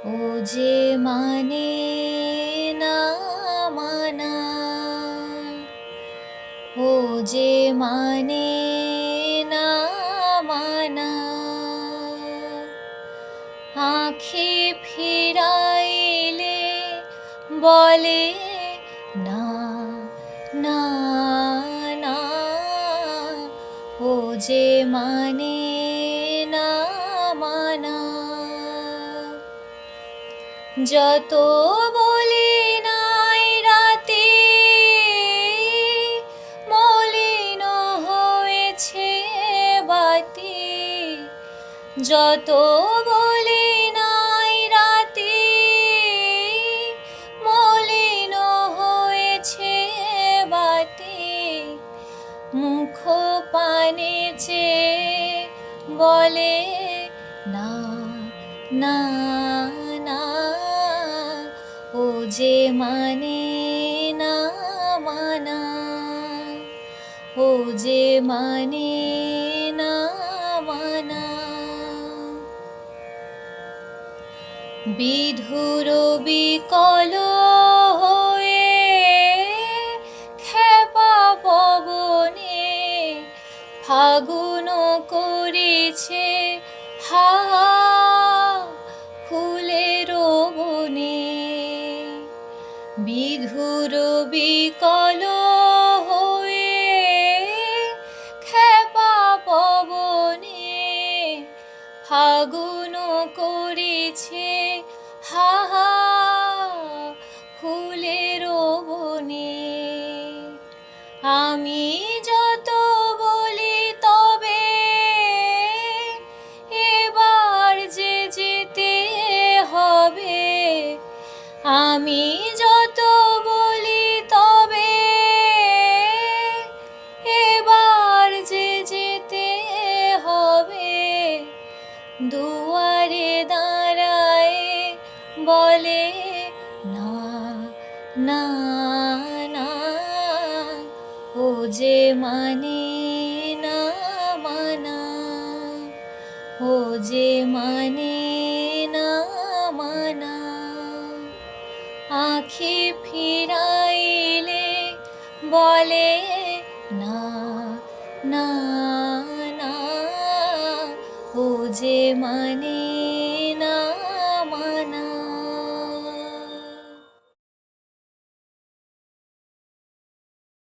ও যে মানে না মানা, ও যে মানে না মানা, আঁখি ফিরাইলে বলে না না না, ও যে মানে না মানা। যত বলি নাই রাতে মলিন হয়েছে বাতি, যত বলি নাই রাতে মলিন হয়েছে বাতি, মুখ পানে চেয়ে বলে না না না, ও যে মানে না মানা, ও যে মানে না মানা। বিধুর বিকল হয়ে খেপা পবনে ফাগুন করেছে হা ফুলের বনে, বিধুর বিকল হয়ে খেপা পবনে ফাগুন করেছে হা ফুলের বনে। আমি যত বলি তবে এবার যে যেতে হবে, আমি যত বলি তবে এবার যে যেতে হবে, দুয়ারে দাঁড়ায় বলে না না না, ও যে মানে না মানা, ও যে মানে না মানা। আঁখি ফিরাইলে বলে না না না, ও যে মানে